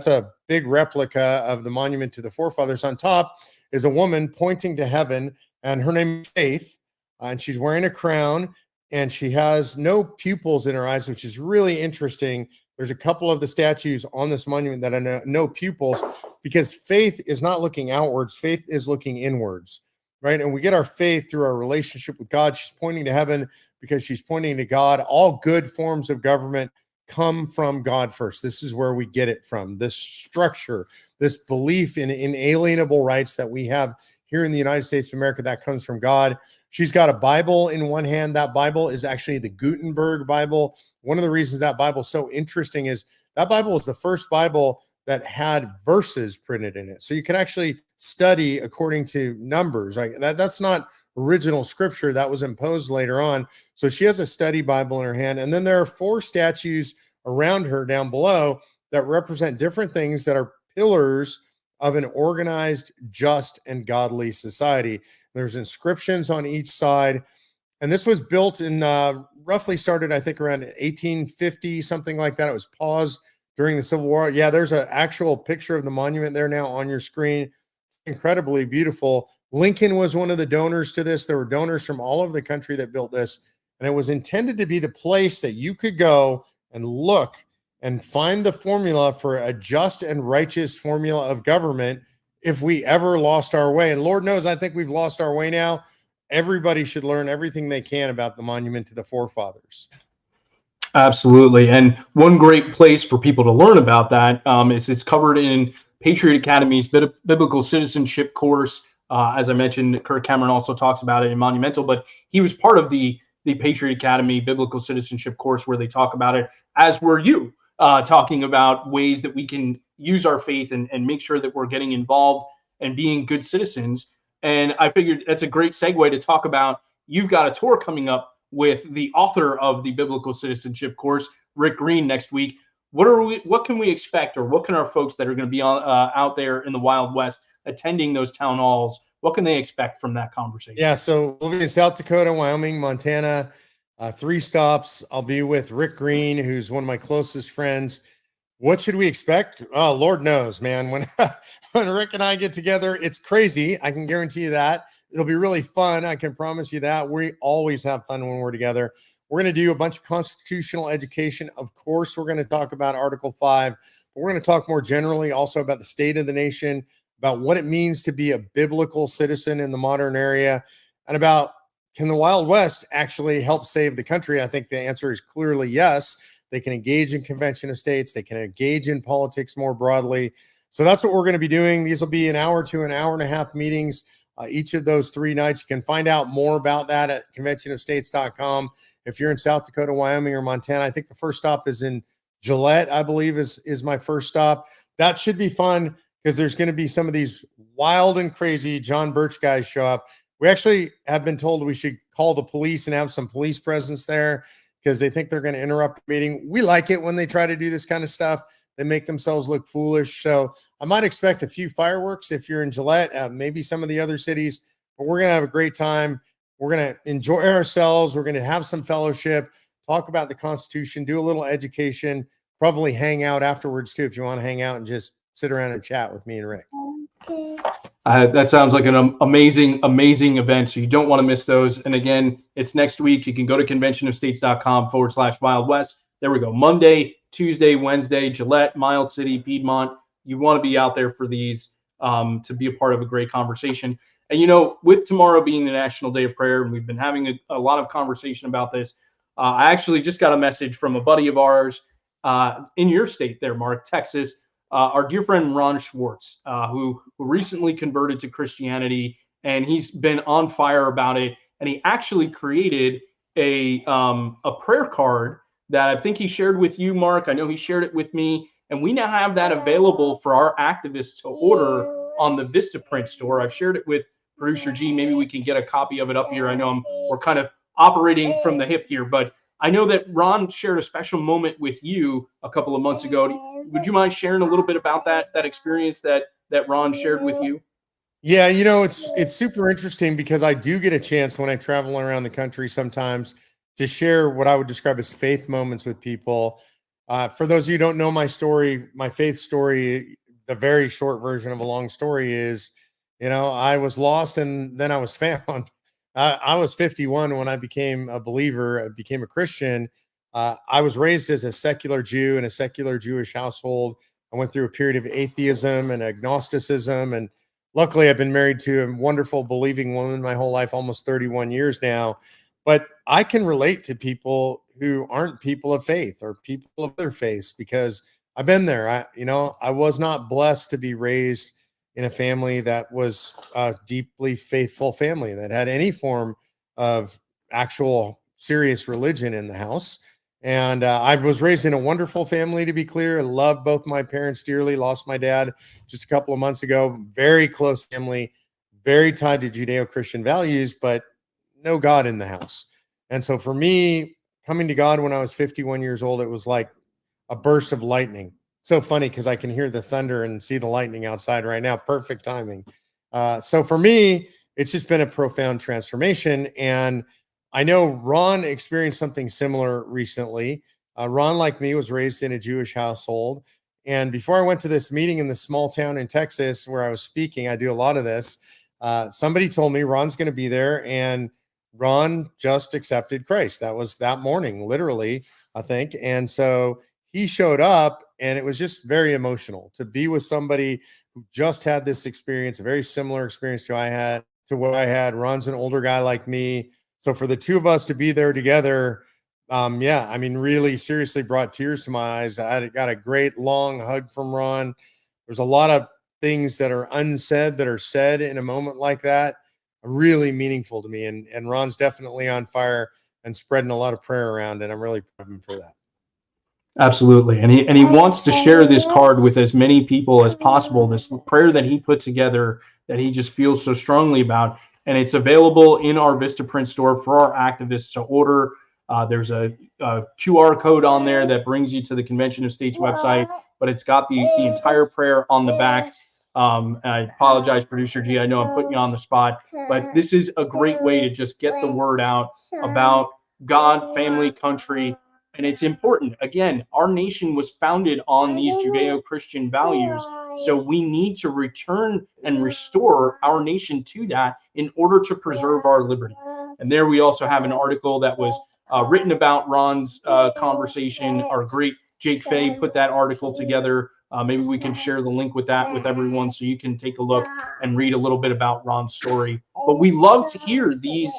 a big replica of the monument to the forefathers. On top is a woman pointing to heaven, and her name is Faith, and she's wearing a crown, and she has no pupils in her eyes, which is really interesting. There's a couple of the statues on this monument that are no pupils, because faith is not looking outwards. Faith is looking inwards, right? And we get our faith through our relationship with God. She's pointing to heaven because she's pointing to God. All good forms of government come from God first. This is where we get it from. This structure, this belief in inalienable rights that we have here in the United States of America, that comes from God. She's got a Bible in one hand. That Bible is actually the Gutenberg Bible. One of the reasons that Bible is so interesting is that Bible was the first Bible that had verses printed in it. So you can actually study according to numbers. Right? That's not original scripture. That was imposed later on. So she has a study Bible in her hand. And then there are 4 statues around her down below that represent different things that are pillars of an organized, just, and godly society. There's inscriptions on each side. And this was built in, roughly started, I think, around 1850, something like that. It was paused during the Civil War. Yeah, there's an actual picture of the monument there now on your screen. Incredibly beautiful. Lincoln was one of the donors to this. There were donors from all over the country that built this. And it was intended to be the place that you could go and look and find the formula for a just and righteous formula of government if we ever lost our way. And Lord knows, I think we've lost our way now. Everybody should learn everything they can about the monument to the forefathers. Absolutely. And one great place for people to learn about that is it's covered in Patriot Academy's biblical citizenship course. As I mentioned, Kirk Cameron also talks about it in Monumental, but he was part of the Patriot Academy biblical citizenship course where they talk about it, as were you, talking about ways that we can use our faith and make sure that we're getting involved and being good citizens. And I figured that's a great segue to talk about, you've got a tour coming up with the author of the biblical citizenship course, Rick Green, next week. What can we expect, or what can our folks that are going to be out there in the Wild West attending those town halls, what can they expect from that conversation? Yeah, so we'll be in South Dakota, Wyoming, Montana, 3 stops. I'll be with Rick Green, who's one of my closest friends. What should we expect? Oh, Lord knows, man. When Rick and I get together, it's crazy. I can guarantee you that. It'll be really fun. I can promise you that. We always have fun when we're together. We're going to do a bunch of constitutional education. Of course, we're going to talk about Article 5, but we're going to talk more generally also about the state of the nation, about what it means to be a biblical citizen in the modern era, and about, can the Wild West actually help save the country? I think the answer is clearly yes. They can engage in convention of states. They can engage in politics more broadly. So that's what we're going to be doing. These will be an hour to an hour and a half meetings each of those 3 nights. You can find out more about that at conventionofstates.com. If you're in South Dakota, Wyoming, or Montana, I think the first stop is in Gillette, I believe is my first stop. That should be fun because there's going to be some of these wild and crazy John Birch guys show up. We actually have been told we should call the police and have some police presence there because they think they're going to interrupt the meeting. We like it when they try to do this kind of stuff. They make themselves look foolish. So I might expect a few fireworks if you're in Gillette, maybe some of the other cities, but we're going to have a great time. We're going to enjoy ourselves. We're going to have some fellowship, talk about the Constitution, do a little education, probably hang out afterwards too if you want to hang out and just sit around and chat with me and Rick. That sounds like an amazing event. So you don't want to miss those. And again, it's next week. You can go to conventionofstates.com/Wild West. There we go. Monday, Tuesday, Wednesday, Gillette, Miles City, Piedmont. You want to be out there for these to be a part of a great conversation. And, with tomorrow being the National Day of Prayer, and we've been having a lot of conversation about this, I actually just got a message from a buddy of ours in your state there, Mark, Texas, our dear friend Ron Schwartz, who recently converted to Christianity, and he's been on fire about it. And he actually created a prayer card that I think he shared with you, Mark. I know he shared it with me, and we now have that available for our activists to order on the Vistaprint store. I've shared it with producer G. Maybe we can get a copy of it up here. I know we're kind of operating from the hip here, but I know that Ron shared a special moment with you a couple of months ago. Would you mind sharing a little bit about that experience that Ron shared with you? Yeah, it's super interesting because I do get a chance when I travel around the country sometimes to share what I would describe as faith moments with people. For those of you who don't know my story, my faith story, the very short version of a long story is, I was lost and then I was found. I was 51 when I became a believer, I became a Christian. I was raised as a secular Jew in a secular Jewish household. I went through a period of atheism and agnosticism. And luckily, I've been married to a wonderful, believing woman my whole life, almost 31 years now. But I can relate to people who aren't people of faith or people of other faiths, because I've been there. I was not blessed to be raised in a family that was a deeply faithful family that had any form of actual serious religion in the house. And I was raised in a wonderful family, to be clear. I love both my parents dearly. Lost my dad just a couple of months ago. Very close family, very tied to Judeo-Christian values, but no God in the house. And so for me, coming to God when I was 51 years old, it was like a burst of lightning. So funny because I can hear the thunder and see the lightning outside right now. Perfect timing. So for me, it's just been a profound transformation. And I know Ron experienced something similar recently. Ron, like me, was raised in a Jewish household. And before I went to this meeting in the small town in Texas where I was speaking, I do a lot of this. Somebody told me Ron's going to be there, and Ron just accepted Christ. That was that morning, literally, I think. And so he showed up, and it was just very emotional to be with somebody who just had this experience, a very similar experience to what I had. Ron's an older guy like me. So for the two of us to be there together, really seriously brought tears to my eyes. I got a great long hug from Ron. There's a lot of things that are unsaid that are said in a moment like that, really meaningful to me. And Ron's definitely on fire and spreading a lot of prayer around, and I'm really proud of him for that. Absolutely. And he wants to share this card with as many people as possible, this prayer that he put together that he just feels so strongly about. And it's available in our Vistaprint store for our activists to order. There's a QR code on there that brings you to the Convention of States website, but it's got the entire prayer on the back. I apologize, Producer G. I know I'm putting you on the spot, but this is a great way to just get the word out about God, family, country. And it's important. Again, our nation was founded on these Judeo-Christian values. So we need to return and restore our nation to that in order to preserve our liberty. And there we also have an article that was written about Ron's conversation. Our great Jake Fay put that article together. Maybe we can share the link with that with everyone so you can take a look and read a little bit about Ron's story. But we love to hear these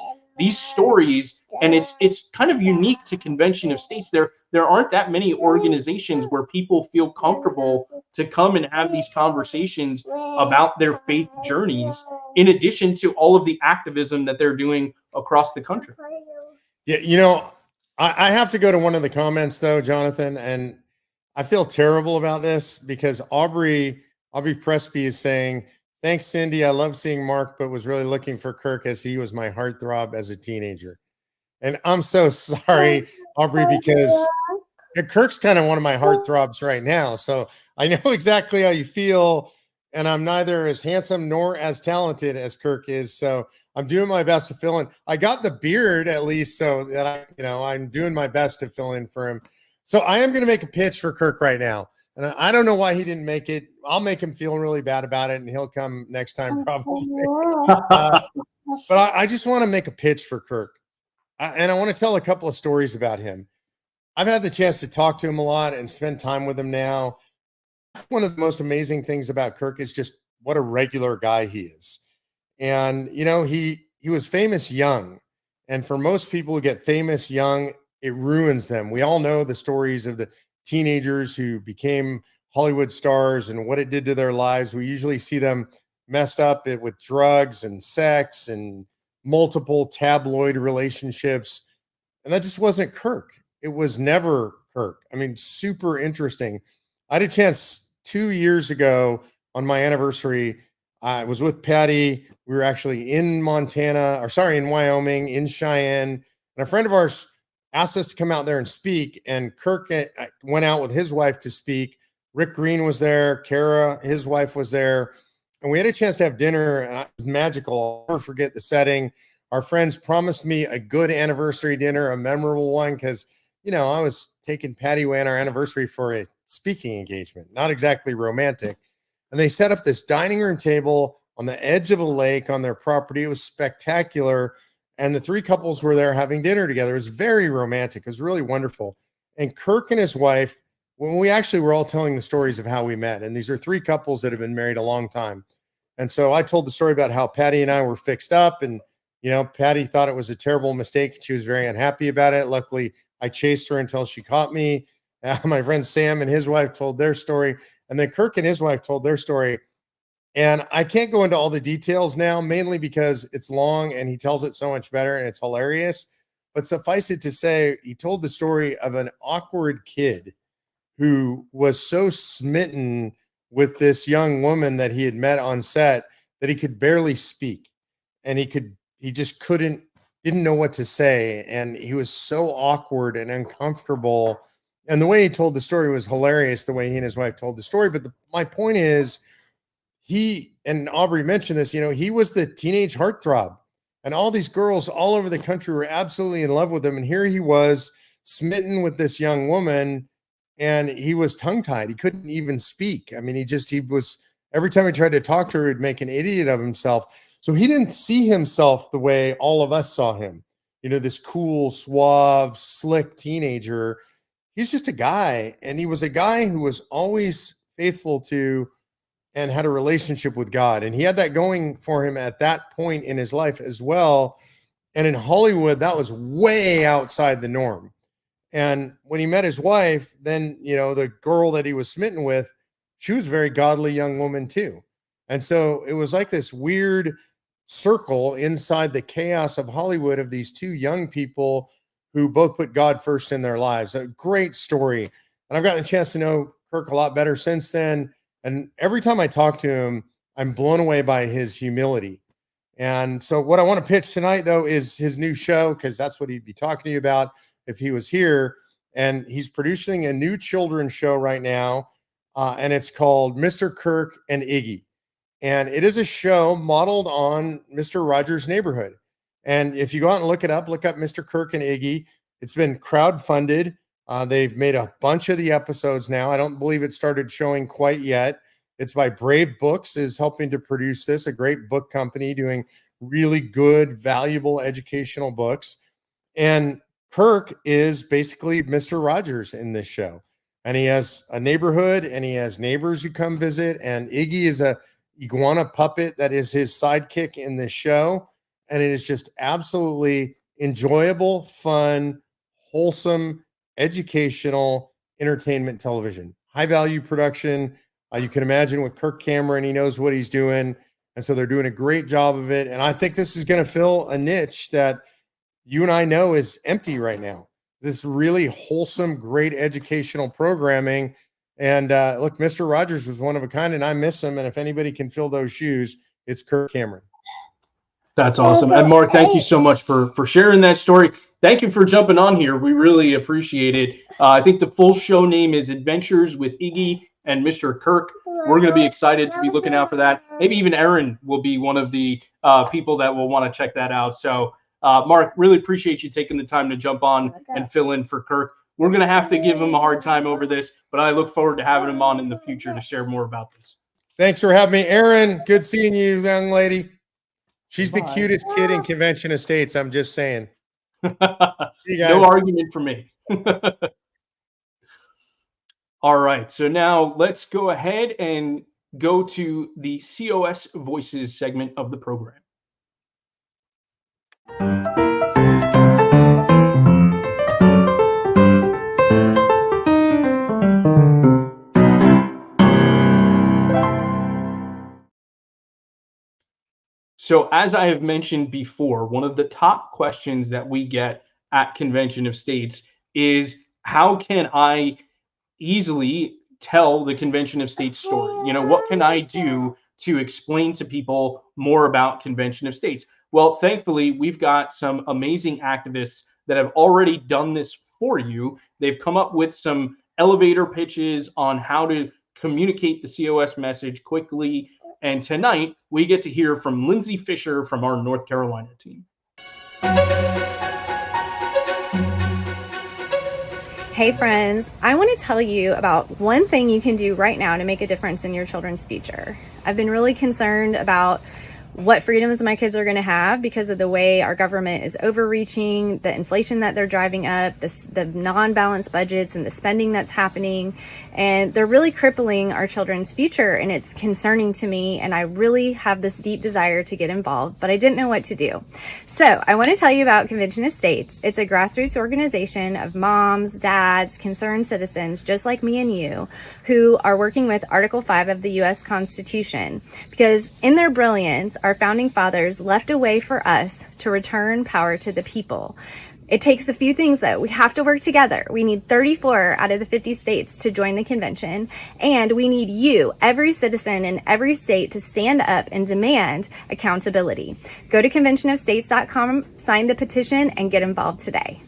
stories, and it's kind of unique to Convention of States. There aren't that many organizations where people feel comfortable to come and have these conversations about their faith journeys, in addition to all of the activism that they're doing across the country. Yeah, I have to go to one of the comments though, Jonathan, and I feel terrible about this because Aubrey Presby is saying, "Thanks, Cindy. I love seeing Mark, but was really looking for Kirk as he was my heartthrob as a teenager." And I'm so sorry, Aubrey, because Kirk's kind of one of my heartthrobs right now. So I know exactly how you feel. And I'm neither as handsome nor as talented as Kirk is. So I'm doing my best to fill in. I got the beard at least, so that I'm doing my best to fill in for him. So I am going to make a pitch for Kirk right now. And I don't know why he didn't make it. I'll make him feel really bad about it, and he'll come next time probably. But I just want to make a pitch for Kirk. And I want to tell a couple of stories about him. I've had the chance to talk to him a lot and spend time with him now. One of the most amazing things about Kirk is just what a regular guy he is. And, he was famous young. And for most people who get famous young, it ruins them. We all know the stories of the teenagers who became Hollywood stars and what it did to their lives. We usually see them messed up with drugs and sex and multiple tabloid relationships. And that just wasn't Kirk. It was never Kirk. I mean, super interesting. I had a chance 2 years ago on my anniversary. I was with Patty. We were actually in Wyoming, in Cheyenne. And a friend of ours asked us to come out there and speak. And Kirk went out with his wife to speak. Rick Green was there. Kara, his wife, was there. And we had a chance to have dinner. And it was magical. I'll never forget the setting. Our friends promised me a good anniversary dinner, a memorable one, because, I was taking Patty away on our anniversary for a speaking engagement, not exactly romantic. And they set up this dining room table on the edge of a lake on their property. It was spectacular. And the three couples were there having dinner together. It was very romantic. It was really wonderful. And Kirk and his wife, when we actually were all telling the stories of how we met, and these are three couples that have been married a long time. And so I told the story about how Patty and I were fixed up, and Patty thought it was a terrible mistake. She was very unhappy about it. Luckily, I chased her until she caught me. My friend Sam and his wife told their story. And then Kirk and his wife told their story. And I can't go into all the details now, mainly because it's long and he tells it so much better and it's hilarious. But suffice it to say, he told the story of an awkward kid who was so smitten with this young woman that he had met on set that he could barely speak. And he just didn't know what to say. And he was so awkward and uncomfortable. And the way he told the story was hilarious, the way he and his wife told the story. But my point is, he, and Aubrey mentioned this, he was the teenage heartthrob. And all these girls all over the country were absolutely in love with him. And here he was smitten with this young woman, and he was tongue-tied. He couldn't even speak. I mean, he was, every time he tried to talk to her, he'd make an idiot of himself. So he didn't see himself the way all of us saw him. This cool, suave, slick teenager. He's just a guy. And he was a guy who was always faithful to and had a relationship with God. And he had that going for him at that point in his life as well. And in Hollywood, that was way outside the norm. And when he met his wife, then, the girl that he was smitten with, she was a very godly young woman too. And so it was like this weird circle inside the chaos of Hollywood of these two young people who both put God first in their lives. A great story. And I've gotten a chance to know Kirk a lot better since then. And every time I talk to him, I'm blown away by his humility. And so what I want to pitch tonight, though, is his new show, because that's what he'd be talking to you about if he was here. And he's producing a new children's show right now, and it's called Mr. Kirk and Iggy. And it is a show modeled on Mr. Rogers' Neighborhood. And if you go out and look up Mr. Kirk and Iggy. It's been crowdfunded. They've made a bunch of the episodes now. I don't believe it started showing quite yet. It's by Brave Books is helping to produce this, a great book company doing really good, valuable educational books. And Kirk is basically Mr. Rogers in this show. And he has a neighborhood and he has neighbors who come visit. And Iggy is a iguana puppet that is his sidekick in this show. And it is just absolutely enjoyable, fun, wholesome, educational entertainment television. High value production. You can imagine with Kirk Cameron, he knows what he's doing. And so they're doing a great job of it. And I think this is going to fill a niche that you and I know is empty right now. This really wholesome, great educational programming. And look, Mr. Rogers was one of a kind, and I miss him. And if anybody can fill those shoes, it's Kirk Cameron. That's awesome. And Mark, thank you so much for sharing that story. Thank you for jumping on here. We really appreciate it. I think the full show name is Adventures with Iggy and Mr. Kirk. We're going to be excited to be looking out for that. Maybe even Aaron will be one of the people that will want to check that out. So, Mark, really appreciate you taking the time to jump on and fill in for Kirk. We're going to have to give him a hard time over this, but I look forward to having him on in the future to share more about this. Thanks for having me. Aaron, good seeing you, young lady. She's the cutest kid in Convention Estates. I'm just saying. See you guys. No argument for me. All right. So now let's go ahead and go to the COS Voices segment of the program. So as I have mentioned before, one of the top questions that we get at Convention of States is, how can I easily tell the Convention of States story? You know, what can I do to explain to people more about Convention of States? Well, thankfully, we've got some amazing activists that have already done this for you. They've come up with some elevator pitches on how to communicate the COS message quickly. And tonight, we get to hear from Lindsay Fisher from our North Carolina team. Hey friends, I want to tell you about one thing you can do right now to make a difference in your children's future. I've been really concerned about what freedoms my kids are going to have because of the way our government is overreaching, the inflation that they're driving up, the non-balanced budgets and the spending that's happening. And they're really crippling our children's future. And it's concerning to me. And I really have this deep desire to get involved, but I didn't know what to do. So I want to tell you about Convention of States. It's a grassroots organization of moms, dads, concerned citizens, just like me and you, who are working with Article 5 of the U.S. Constitution. Because in their brilliance, our founding fathers left a way for us to return power to the people. It takes a few things, though. We have to work together. We need 34 out of the 50 states to join the convention, and we need you, every citizen in every state, to stand up and demand accountability. Go to conventionofstates.com, sign the petition, and get involved today.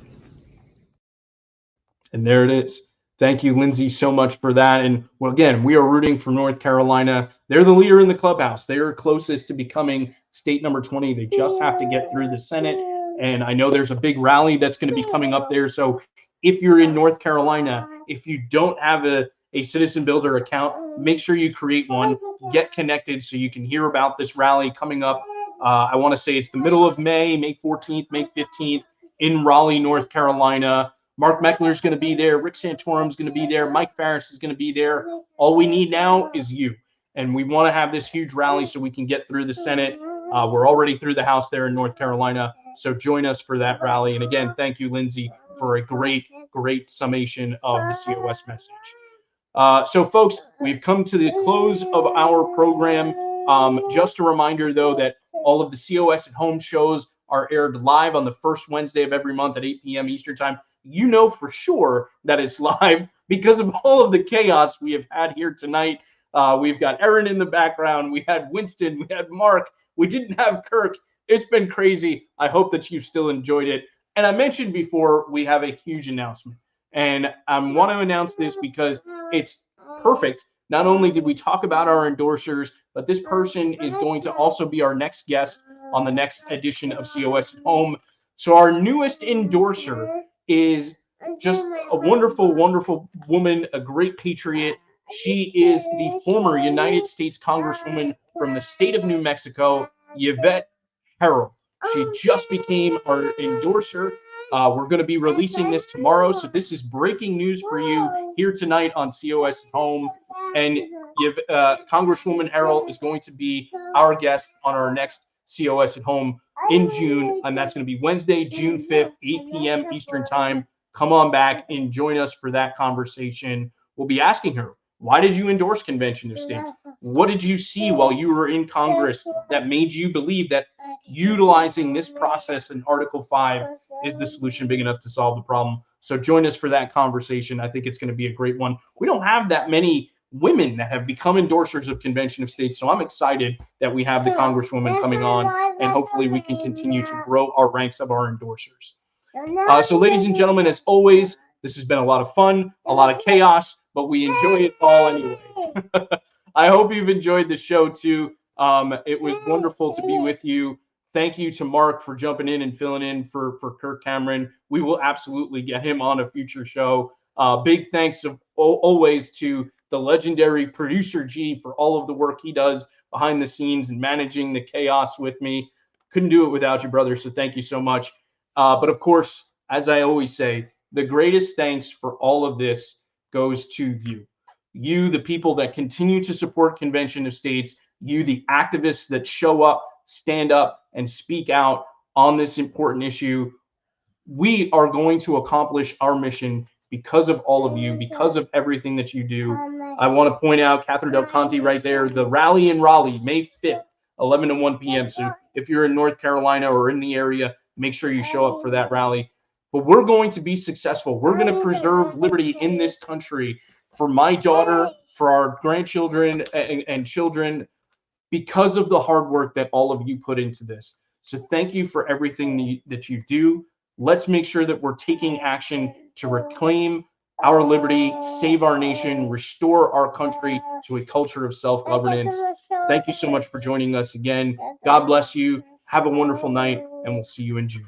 And there it is. Thank you, Lindsay, so much for that. And well, again, we are rooting for North Carolina. They're the leader in the clubhouse. They are closest to becoming state number 20. They just have to get through the Senate. And I know there's a big rally that's going to be coming up there. So if you're in North Carolina, if you don't have a Citizen Builder account, make sure you create one, get connected so you can hear about this rally coming up. I want to say it's the middle of May, May 14th, May 15th in Raleigh, North Carolina. Mark Meckler's going to be there. Rick Santorum's going to be there. Mike Farris is going to be there. All we need now is you. And we want to have this huge rally so we can get through the Senate. We're already through the House there in North Carolina. So join us for that rally. And again, thank you, Lindsay, for a great summation of the COS message. So, folks, we've come to the close of our program. Just a reminder, though, that all of the COS at Home shows are aired live on the first Wednesday of every month at 8 p.m. Eastern Time. You know for sure that it's live because of all of the chaos we have had here tonight. We've got Erin in the background. We had Winston. We had Mark. We didn't have Kirk. It's been crazy. I hope that you've still enjoyed it. And I mentioned before, we have a huge announcement. And I want to announce this because it's perfect. Not only did we talk about our endorsers, but this person is going to also be our next guest on the next edition of COS at Home. So our newest endorser is just a wonderful, wonderful woman, a great patriot. She is the former United States Congresswoman from the state of New Mexico, Yvette Herrell. She just became our endorser. We're going to be releasing this tomorrow, so this is breaking news for you here tonight on COS at Home. And Congresswoman Herrell is going to be our guest on our next COS at Home in June, and that's going to be Wednesday, June 5th, 8 p.m. Eastern Time. Come on back and join us for that conversation. We'll be asking her, why did you endorse Convention of States? What did you see while you were in Congress that made you believe that utilizing this process in Article 5 is the solution big enough to solve the problem? So join us for that conversation. I think it's going to be a great one. We don't have that many women that have become endorsers of Convention of States, so I'm excited that we have the Congresswoman coming on, and hopefully we can continue to grow our ranks of our endorsers. So ladies and gentlemen, as always, this has been a lot of fun, a lot of chaos, but we enjoy it all anyway. I hope you've enjoyed the show too. It was wonderful to be with you. Thank you to Mark for jumping in and filling in for Kirk Cameron. We will absolutely get him on a future show. Big thanks always to the legendary producer G for all of the work he does behind the scenes and managing the chaos with me. Couldn't do it without you, brother, so thank you so much. But of course, as I always say, the greatest thanks for all of this goes to you. You, the people that continue to support Convention of States, you, the activists that show up, stand up, and speak out on this important issue. We are going to accomplish our mission because of all of you, because of everything that you do. I want to point out Catherine Del Conte right there, the rally in Raleigh, May 5th, 11 to 1 p.m. So if you're in North Carolina or in the area, make sure you show up for that rally. But we're going to be successful. We're going to preserve liberty in this country for my daughter, for our grandchildren and children, because of the hard work that all of you put into this. So thank you for everything that you do. Let's make sure that we're taking action to reclaim our liberty, save our nation, restore our country to a culture of self-governance. Thank you so much for joining us again. God bless you. Have a wonderful night, and we'll see you in June.